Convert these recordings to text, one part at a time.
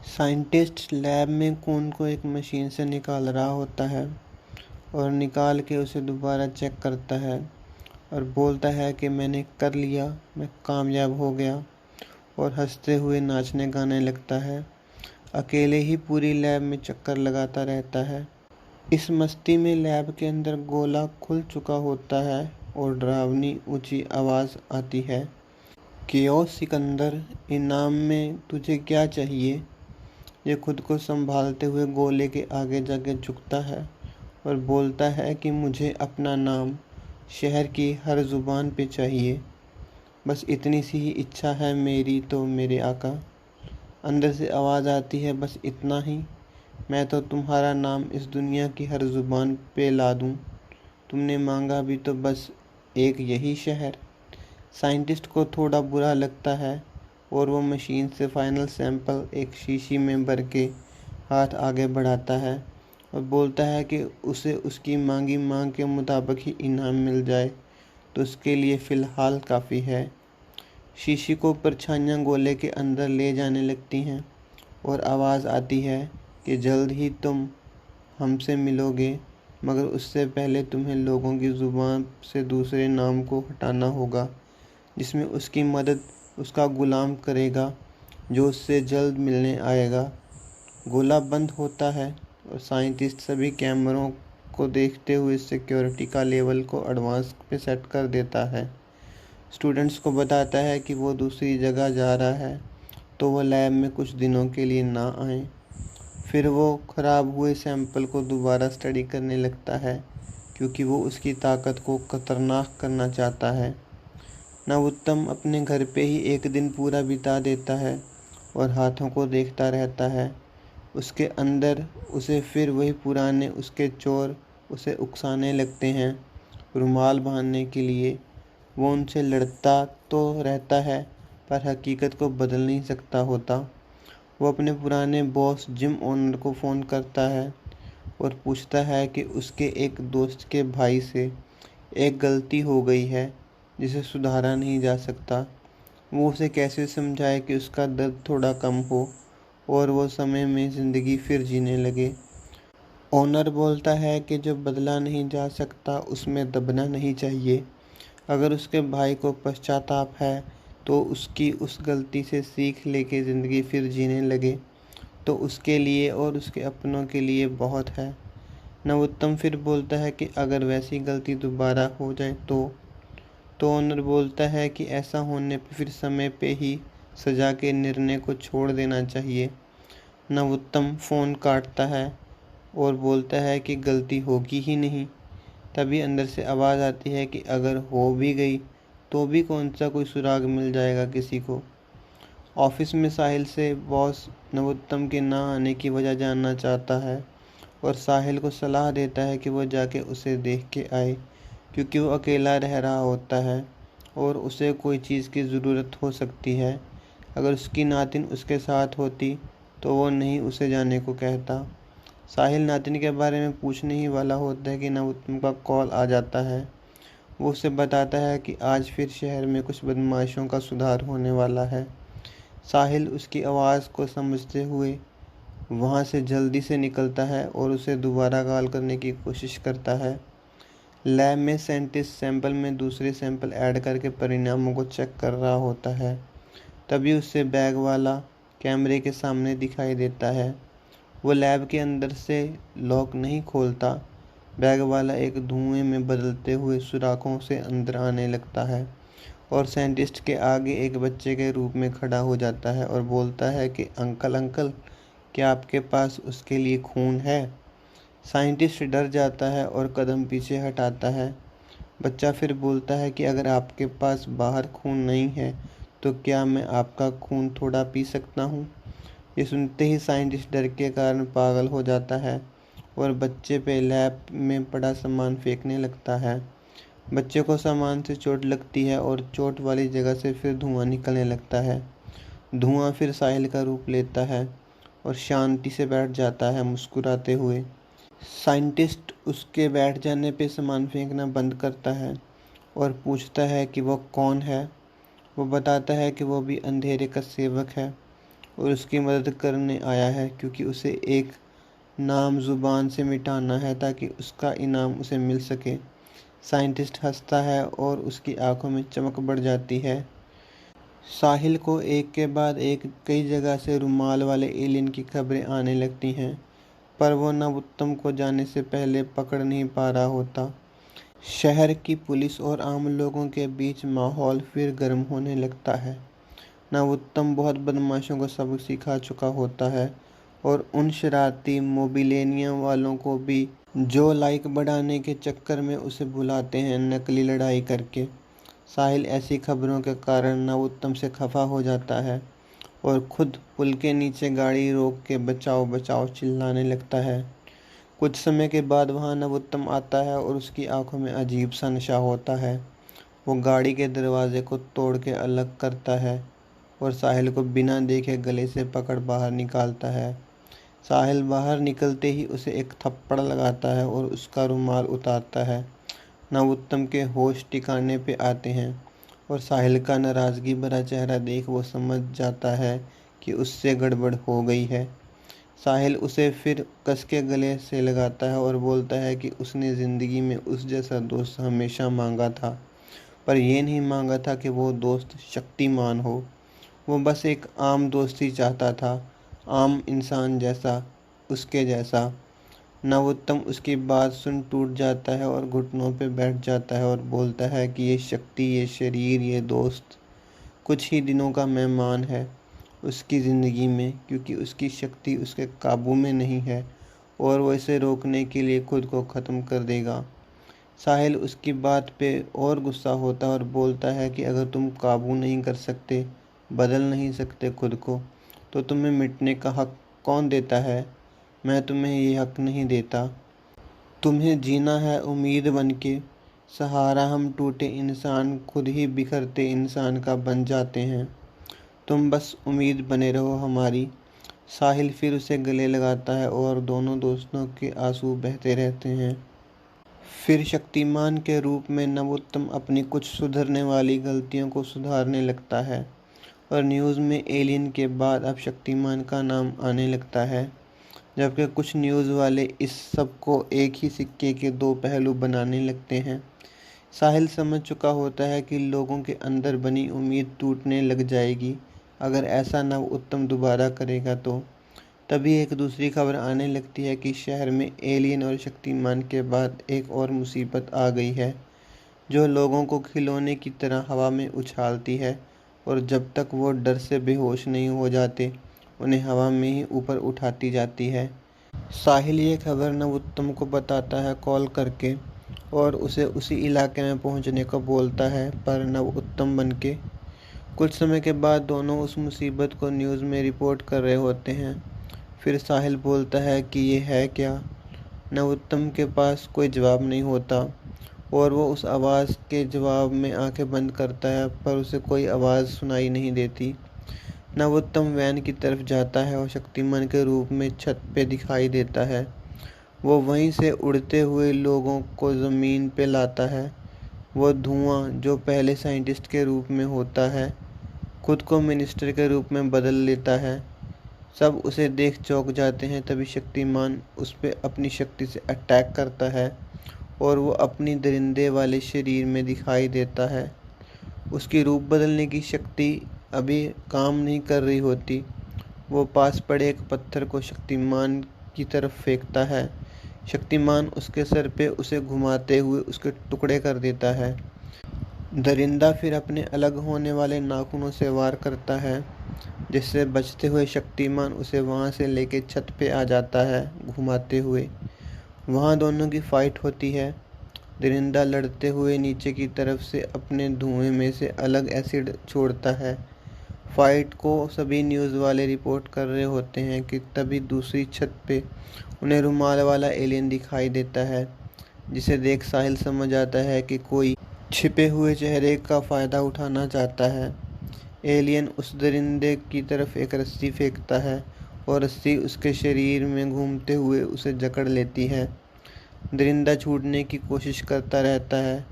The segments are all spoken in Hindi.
साइंटिस्ट लैब में खून को एक मशीन से निकाल रहा होता है और निकाल के उसे दोबारा चेक करता है और बोलता है कि मैंने कर लिया, मैं कामयाब हो गया, और हंसते हुए नाचने गाने लगता है। अकेले ही पूरी लैब में चक्कर लगाता रहता है। इस मस्ती में लैब के अंदर गोला खुल चुका होता है और डरावनी ऊंची आवाज़ आती है कि ओ सिकंदर, इनाम में तुझे क्या चाहिए। ये खुद को संभालते हुए गोले के आगे जाके झुकता है और बोलता है कि मुझे अपना नाम शहर की हर ज़ुबान पे चाहिए। बस इतनी सी ही इच्छा है मेरी तो मेरे आका। अंदर से आवाज़ आती है, बस इतना ही? मैं तो तुम्हारा नाम इस दुनिया की हर ज़ुबान पे ला दूँ। तुमने मांगा भी तो बस एक यही शहर। साइंटिस्ट को थोड़ा बुरा लगता है और वो मशीन से फाइनल सैंपल एक शीशी में भर के हाथ आगे बढ़ाता है और बोलता है कि उसे उसकी मांगी मांग के मुताबिक ही इनाम मिल जाए तो उसके लिए फ़िलहाल काफ़ी है। शीशी को परछाइयाँ गोले के अंदर ले जाने लगती हैं और आवाज़ आती है कि जल्द ही तुम हमसे मिलोगे, मगर उससे पहले तुम्हें लोगों की ज़ुबान से दूसरे नाम को हटाना होगा जिसमें उसकी मदद उसका गुलाम करेगा जो उससे जल्द मिलने आएगा। गोला बंद होता है और साइंटिस्ट सभी कैमरों को देखते हुए सिक्योरिटी का लेवल को एडवांस पे सेट कर देता है। स्टूडेंट्स को बताता है कि वो दूसरी जगह जा रहा है तो वो लैब में कुछ दिनों के लिए ना आए। फिर वो ख़राब हुए सैंपल को दोबारा स्टडी करने लगता है क्योंकि वो उसकी ताकत को खतरनाक करना चाहता है। नवोत्तम अपने घर पे ही एक दिन पूरा बिता देता है और हाथों को देखता रहता है। उसके अंदर उसे फिर वही पुराने उसके चोर उसे उकसाने लगते हैं रुमाल बांधने के लिए। वो उनसे लड़ता तो रहता है पर हकीकत को बदल नहीं सकता होता। वो अपने पुराने बॉस जिम ओनर को फ़ोन करता है और पूछता है कि उसके एक दोस्त के भाई से एक गलती हो गई है जिसे सुधारा नहीं जा सकता। वो उसे कैसे समझाए कि उसका दर्द थोड़ा कम हो और वो समय में ज़िंदगी फिर जीने लगे। ओनर बोलता है कि जो बदला नहीं जा सकता उसमें दबना नहीं चाहिए। अगर उसके भाई को पश्चाताप है तो उसकी उस गलती से सीख लेके ज़िंदगी फिर जीने लगे तो उसके लिए और उसके अपनों के लिए बहुत है। नवोत्तम फिर बोलता है कि अगर वैसी गलती दोबारा हो जाए तो ओनर बोलता है कि ऐसा होने पर फिर समय पे ही सज़ा के निर्णय को छोड़ देना चाहिए। नवोत्तम फ़ोन काटता है और बोलता है कि गलती होगी ही नहीं। तभी अंदर से आवाज़ आती है कि अगर हो भी गई तो भी कौन सा कोई सुराग मिल जाएगा किसी को। ऑफिस में साहिल से बॉस नवोत्तम के ना आने की वजह जानना चाहता है और साहिल को सलाह देता है कि वो जाके उसे देख के आए क्योंकि वो अकेला रह रहा होता है और उसे कोई चीज़ की ज़रूरत हो सकती है। अगर उसकी नातिन उसके साथ होती तो वो नहीं उसे जाने को कहता। साहिल नातिन के बारे में पूछने ही वाला होता है कि नवोत्तम का कॉल आ जाता है। वो उसे बताता है कि आज फिर शहर में कुछ बदमाशों का सुधार होने वाला है। साहिल उसकी आवाज़ को समझते हुए वहाँ से जल्दी से निकलता है और उसे दोबारा कॉल करने की कोशिश करता है। लैब में साइंटिस्ट सैंपल में दूसरे सैंपल ऐड करके परिणामों को चेक कर रहा होता है। तभी उससे बैग वाला कैमरे के सामने दिखाई देता है। वो लैब के अंदर से लॉक नहीं खोलता। बैग वाला एक धुएं में बदलते हुए सुराखों से अंदर आने लगता है और साइंटिस्ट के आगे एक बच्चे के रूप में खड़ा हो जाता है और बोलता है कि अंकल अंकल, क्या आपके पास उसके लिए खून है? साइंटिस्ट डर जाता है और कदम पीछे हटाता है। बच्चा फिर बोलता है कि अगर आपके पास बाहर खून नहीं है तो क्या मैं आपका खून थोड़ा पी सकता हूँ? ये सुनते ही साइंटिस्ट डर के कारण पागल हो जाता है और बच्चे पे लैब में पड़ा सामान फेंकने लगता है। बच्चे को सामान से चोट लगती है और चोट वाली जगह से फिर धुआं निकलने लगता है। धुआं फिर साहिल का रूप लेता है और शांति से बैठ जाता है मुस्कुराते हुए। साइंटिस्ट उसके बैठ जाने पे सामान फेंकना बंद करता है और पूछता है कि वो कौन है। वो बताता है कि वो भी अंधेरे का सेवक है और उसकी मदद करने आया है, क्योंकि उसे एक नाम ज़ुबान से मिटाना है ताकि उसका इनाम उसे मिल सके। साइंटिस्ट हंसता है और उसकी आंखों में चमक बढ़ जाती है। साहिल को एक के बाद एक कई जगह से रुमाल वाले एलियन की खबरें आने लगती हैं, पर वो नवोत्तम को जाने से पहले पकड़ नहीं पा रहा होता। शहर की पुलिस और आम लोगों के बीच माहौल फिर गर्म होने लगता है। नवोत्तम बहुत बदमाशों को सबक सिखा चुका होता है और उन शरारती मोबिलेनियम वालों को भी, जो लाइक बढ़ाने के चक्कर में उसे बुलाते हैं नकली लड़ाई करके। साहिल ऐसी खबरों के कारण नवोत्तम से खफा हो जाता है और खुद पुल के नीचे गाड़ी रोक के बचाओ बचाओ चिल्लाने लगता है। कुछ समय के बाद वहां नवोत्तम आता है और उसकी आंखों में अजीब सा नशा होता है। वो गाड़ी के दरवाजे को तोड़ के अलग करता है और साहिल को बिना देखे गले से पकड़ बाहर निकालता है। साहिल बाहर निकलते ही उसे एक थप्पड़ लगाता है और उसका रुमाल उतारता है। नवोत्तम के होश ठिकाने पे आते हैं और साहिल का नाराज़गी भरा चेहरा देख वो समझ जाता है कि उससे गड़बड़ हो गई है। साहिल उसे फिर कस के गले से लगाता है और बोलता है कि उसने ज़िंदगी में उस जैसा दोस्त हमेशा मांगा था, पर यह नहीं मांगा था कि वो दोस्त शक्तिमान हो। वो बस एक आम दोस्ती चाहता था, आम इंसान जैसा, उसके जैसा। नवोत्तम उसकी बात सुन टूट जाता है और घुटनों पे बैठ जाता है और बोलता है कि ये शक्ति, ये शरीर, ये दोस्त कुछ ही दिनों का मेहमान है उसकी ज़िंदगी में, क्योंकि उसकी शक्ति उसके काबू में नहीं है और वो इसे रोकने के लिए खुद को ख़त्म कर देगा। साहिल उसकी बात पे और गुस्सा होता है और बोलता है कि अगर तुम काबू नहीं कर सकते, बदल नहीं सकते खुद को, तो तुम्हें मिटने का हक कौन देता है? मैं तुम्हें ये हक नहीं देता। तुम्हें जीना है उम्मीद बनके। सहारा हम टूटे इंसान खुद ही बिखरते इंसान का बन जाते हैं। तुम बस उम्मीद बने रहो हमारी। साहिल फिर उसे गले लगाता है और दोनों दोस्तों के आंसू बहते रहते हैं। फिर शक्तिमान के रूप में नवोत्तम अपनी कुछ सुधरने वाली गलतियों को सुधारने लगता है और न्यूज़ में एलियन के बाद अब शक्तिमान का नाम आने लगता है, जबकि कुछ न्यूज़ वाले इस सब को एक ही सिक्के के दो पहलू बनाने लगते हैं। साहिल समझ चुका होता है कि लोगों के अंदर बनी उम्मीद टूटने लग जाएगी अगर ऐसा नवोत्तम दोबारा करेगा तो। तभी एक दूसरी खबर आने लगती है कि शहर में एलियन और शक्तिमान के बाद एक और मुसीबत आ गई है, जो लोगों को खिलौने की तरह हवा में उछालती है और जब तक वो डर से बेहोश नहीं हो जाते, उन्हें हवा में ही ऊपर उठाती जाती है। साहिल ये खबर नवोत्तम को बताता है कॉल करके और उसे उसी इलाके में पहुंचने को बोलता है, पर नवोत्तम बनके। कुछ समय के बाद दोनों उस मुसीबत को न्यूज़ में रिपोर्ट कर रहे होते हैं। फिर साहिल बोलता है कि ये है क्या? नवोत्तम के पास कोई जवाब नहीं होता और वो उस आवाज़ के जवाब में आंखें बंद करता है, पर उसे कोई आवाज़ सुनाई नहीं देती। नवोत्तम वैन की तरफ जाता है और शक्तिमान के रूप में छत पे दिखाई देता है। वो वहीं से उड़ते हुए लोगों को ज़मीन पे लाता है। वो धुआं, जो पहले साइंटिस्ट के रूप में होता है, खुद को मिनिस्टर के रूप में बदल लेता है। सब उसे देख चौंक जाते हैं। तभी शक्तिमान उस पर अपनी शक्ति से अटैक करता है और वो अपनी दरिंदे वाले शरीर में दिखाई देता है। उसकी रूप बदलने की शक्ति अभी काम नहीं कर रही होती। वो पास पड़े एक पत्थर को शक्तिमान की तरफ फेंकता है। शक्तिमान उसके सर पे उसे घुमाते हुए उसके टुकड़े कर देता है। दरिंदा फिर अपने अलग होने वाले नाखूनों से वार करता है, जिससे बचते हुए शक्तिमान उसे वहां से लेके छत पे आ जाता है घुमाते हुए। वहां दोनों की फाइट होती है। दरिंदा लड़ते हुए नीचे की तरफ से अपने धुएं में से अलग एसिड छोड़ता है। फाइट को सभी न्यूज़ वाले रिपोर्ट कर रहे होते हैं कि तभी दूसरी छत पे उन्हें रुमाल वाला एलियन दिखाई देता है, जिसे देख साहिल समझ आता है कि कोई छिपे हुए चेहरे का फ़ायदा उठाना चाहता है। एलियन उस दरिंदे की तरफ एक रस्सी फेंकता है और रस्सी उसके शरीर में घूमते हुए उसे जकड़ लेती है। दरिंदा छूटने की कोशिश करता रहता है।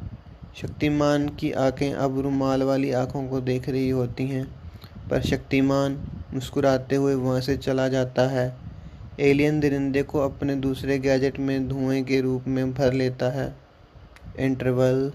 शक्तिमान की आंखें अब रुमाल वाली आंखों को देख रही होती हैं, पर शक्तिमान मुस्कुराते हुए वहाँ से चला जाता है। एलियन दरिंदे को अपने दूसरे गैजेट में धुएं के रूप में भर लेता है। इंटरवल।